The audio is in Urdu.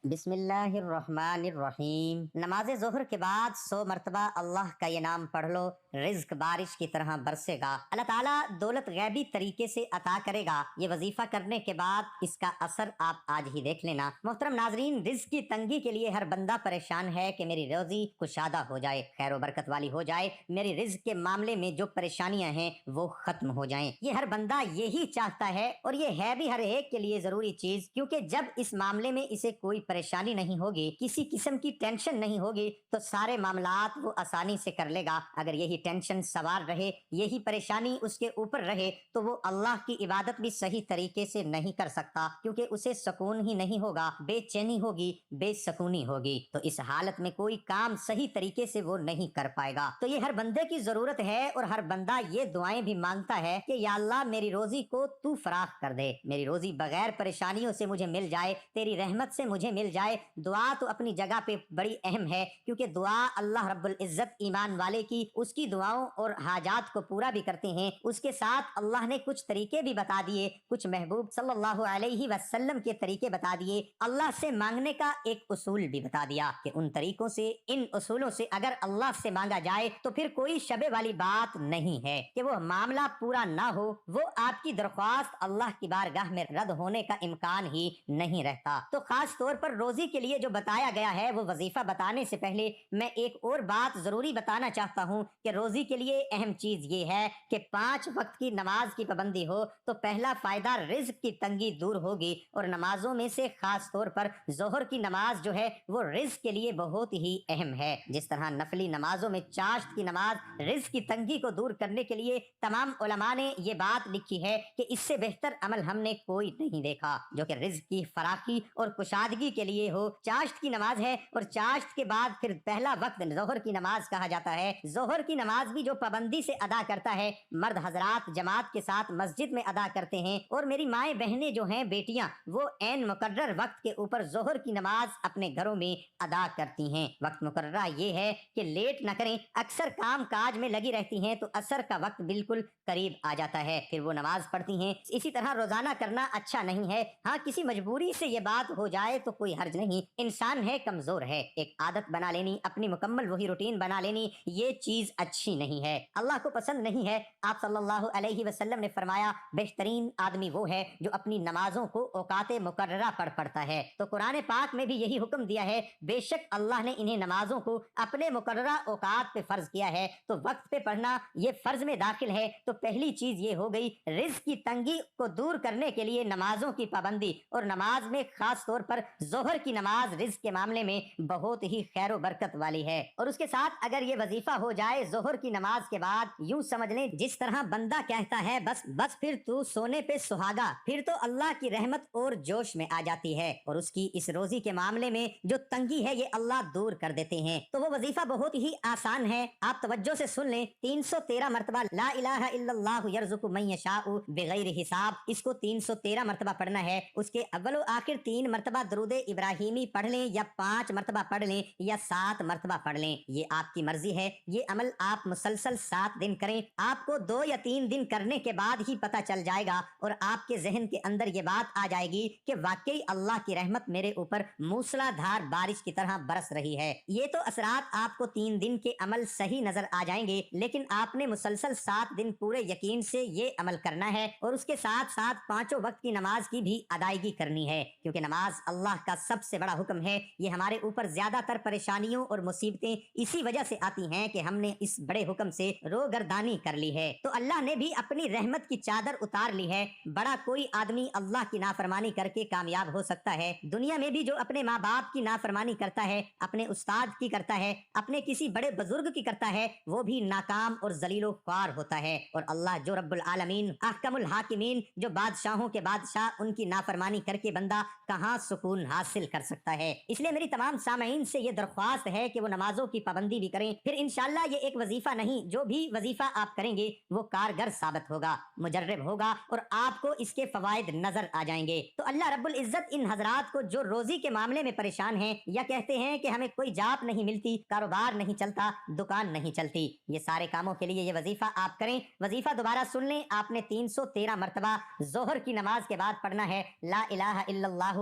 بسم اللہ الرحمن الرحیم۔ نماز ظہر کے بعد 100 مرتبہ اللہ کا یہ نام پڑھ لو، رزق بارش کی طرح برسے گا۔ اللہ تعالیٰ دولت غیبی طریقے سے عطا کرے گا۔ یہ وظیفہ کرنے کے بعد اس کا اثر آپ آج ہی دیکھ لینا۔ محترم ناظرین، رزق کی تنگی کے لیے ہر بندہ پریشان ہے کہ میری روزی کشادہ ہو جائے، خیر و برکت والی ہو جائے، میری رزق کے معاملے میں جو پریشانیاں ہیں وہ ختم ہو جائیں۔ یہ ہر بندہ یہی چاہتا ہے، اور یہ ہے بھی ہر ایک کے لیے ضروری چیز، کیونکہ جب اس معاملے میں اسے کوئی پریشانی نہیں ہوگی، کسی قسم کی ٹینشن نہیں ہوگی، تو سارے معاملات وہ آسانی سے کر لے گا۔ اگر یہی ٹینشن سوار رہے، یہی پریشانی اس کے اوپر رہے، تو وہ اللہ کی عبادت بھی صحیح طریقے سے نہیں کر سکتا، کیونکہ اسے سکون ہی نہیں ہوگا، بے چینی ہوگی، بے سکونی ہوگی۔ تو اس حالت میں کوئی کام صحیح طریقے سے وہ نہیں کر پائے گا۔ تو یہ ہر بندے کی ضرورت ہے، اور ہر بندہ یہ دعائیں بھی مانگتا ہے کہ یا اللہ میری روزی کو تو فراخ کر دے، میری روزی بغیر پریشانیوں سے مجھے مل جائے، تیری رحمت سے مجھے مل جائے۔ دعا تو اپنی جگہ پہ بڑی اہم ہے، کیونکہ دعا اللہ رب العزت ایمان والے کی اس کی دعاؤں اور حاجات کو پورا بھی کرتے ہیں۔ اس کے ساتھ اللہ نے کچھ طریقے بھی بتا دیے، کچھ محبوب صلی اللہ علیہ وسلم کے طریقے بتا دیے، اللہ سے مانگنے کا ایک اصول بھی بتا دیا کہ ان طریقوں سے، ان اصولوں سے اگر اللہ سے مانگا جائے تو پھر کوئی شبے والی بات نہیں ہے کہ وہ معاملہ پورا نہ ہو، وہ آپ کی درخواست اللہ کی بارگاہ میں رد ہونے کا امکان ہی نہیں رہتا۔ تو خاص طور پر روزی کے لیے جو بتایا گیا ہے، وہ وظیفہ بتانے سے پہلے میں ایک اور بات ضروری بتانا چاہتا ہوں کہ روزی کے لیے اہم چیز یہ ہے کہ 5 وقت کی نماز کی پابندی ہو تو پہلا فائدہ رزق کی تنگی دور ہوگی، اور نمازوں میں سے خاص طور پر ظہر کی نماز جو ہے وہ رزق کے لیے بہت ہی اہم ہے۔ جس طرح نفلی نمازوں میں چاشت کی نماز رزق کی تنگی کو دور کرنے کے لیے تمام علماء نے یہ بات لکھی ہے کہ اس سے بہتر عمل ہم نے کوئی نہیں دیکھا جو کہ رزق کی فراخی اور کشادگی کے لیے ہو۔ چاشت کی نماز ہے، اور چاشت کے بعد پھر پہلا وقت ظہر کی نماز کہا جاتا ہے۔ ظہر کی نماز بھی جو پابندی سے ادا کرتا ہے، مرد حضرات جماعت کے ساتھ مسجد میں ادا کرتے ہیں، اور میری مائیں بہنیں جو ہیں، بیٹیاں، وہ عین مقرر وقت کے اوپر ظہر کی نماز اپنے گھروں میں ادا کرتی ہیں۔ وقت مقررہ یہ ہے کہ لیٹ نہ کریں، اکثر کام کاج میں لگی رہتی ہیں تو عصر کا وقت بالکل قریب آ جاتا ہے، پھر وہ نماز پڑھتی ہیں۔ اسی طرح روزانہ کرنا اچھا نہیں ہے، ہاں کسی مجبوری سے یہ بات ہو جائے تو کوئی حرج نہیں، انسان ہے، کمزور ہے، ایک عادت بنا لینی، اپنی مکمل وہی روٹین بنا لینی، یہ چیز اچھی نہیں ہے، اللہ کو پسند نہیں ہے۔ آپ صلی اللہ علیہ وسلم نے فرمایا بہترین آدمی وہ ہے جو اپنی نمازوں کو اوقات مقررہ پڑھتا ہے۔ تو قرآن پاک میں بھی یہی حکم دیا ہے، بے شک اللہ نے انہیں نمازوں کو اپنے مقررہ اوقات پہ فرض کیا ہے، تو وقت پہ پڑھنا یہ فرض میں داخل ہے۔ تو پہلی چیز یہ ہو گئی رزق کی تنگی کو دور کرنے کے لیے نمازوں کی پابندی، اور نماز میں خاص طور پر ظہر کی نماز رزق کے معاملے میں بہت ہی خیر و برکت والی ہے۔ اور اس کے ساتھ اگر یہ وظیفہ ہو جائے ظہر کی نماز کے بعد، یوں سمجھ لیں جس طرح بندہ کہتا ہے بس پھر تو سونے پہ سہاگا، پھر تو اللہ کی رحمت اور جوش میں آ جاتی ہے، اور اس کی اس روزی کے معاملے میں جو تنگی ہے یہ اللہ دور کر دیتے ہیں۔ تو وہ وظیفہ بہت ہی آسان ہے، آپ توجہ سے سن لیں۔ 313 مرتبہ لا الہ الا اللہ یرزق من یشاء بغیر حساب، اس کو 313 مرتبہ پڑھنا ہے۔ اس کے اول و آخر 3 مرتبہ درود ابراہیمی پڑھ لیں، یا 5 مرتبہ پڑھ لیں، یا 7 مرتبہ پڑھ لیں، یہ آپ کی مرضی ہے۔ یہ عمل آپ مسلسل 7 دن کریں، آپ کو 2 یا 3 دن کرنے کے بعد ہی پتہ چل جائے گا، اور آپ کے ذہن کے اندر یہ بات آ جائے گی کہ واقعی اللہ کی رحمت میرے اوپر موسلا دھار بارش کی طرح برس رہی ہے۔ یہ تو اثرات آپ کو 3 دن کے عمل صحیح نظر آ جائیں گے، لیکن آپ نے مسلسل 7 دن پورے یقین سے یہ عمل کرنا ہے، اور اس کے ساتھ ساتھ 5 وقت کی نماز کی بھی ادائیگی کرنی ہے، کیونکہ نماز اللہ کا سب سے بڑا حکم ہے۔ یہ ہمارے اوپر زیادہ تر پریشانیوں اور مصیبتیں اسی وجہ سے آتی ہیں کہ ہم نے اس بڑے حکم سے روگردانی کر لی ہے۔ تو اللہ نے بھی اپنی رحمت کی چادر اتار لی ہے۔ بڑا کوئی آدمی اللہ کی نافرمانی کر کے کامیاب ہو سکتا ہے، دنیا میں بھی جو اپنے ماں باپ کی نافرمانی کرتا ہے، اپنے استاد کی کرتا ہے، اپنے کسی بڑے بزرگ کی کرتا ہے، وہ بھی ناکام اور ذلیل و خوار ہوتا ہے۔ اور اللہ جو رب العالمین، احکم الحاکمین، جو بادشاہوں کے بادشاہ، ان کی نافرمانی کر کے بندہ کہاں سکون حاصل کر سکتا ہے۔ اس لیے میری تمام سامعین سے یہ درخواست ہے کہ وہ نمازوں کی پابندی بھی کریں، پھر انشاءاللہ یہ ایک وظیفہ نہیں، جو بھی وظیفہ آپ کریں گے وہ کارگر ثابت ہوگا، مجرب ہوگا، اور آپ کو اس کے فوائد نظر آ جائیں گے۔ تو اللہ رب العزت ان حضرات کو جو روزی کے معاملے میں پریشان ہیں، یا کہتے ہیں کہ ہمیں کوئی جاب نہیں ملتی، کاروبار نہیں چلتا، دکان نہیں چلتی، یہ سارے کاموں کے لیے یہ وظیفہ آپ کریں۔ وظیفہ دوبارہ سن لیں، آپ نے 313 مرتبہ ظہر کی نماز کے بعد پڑھنا ہے، لا الہ الا اللہ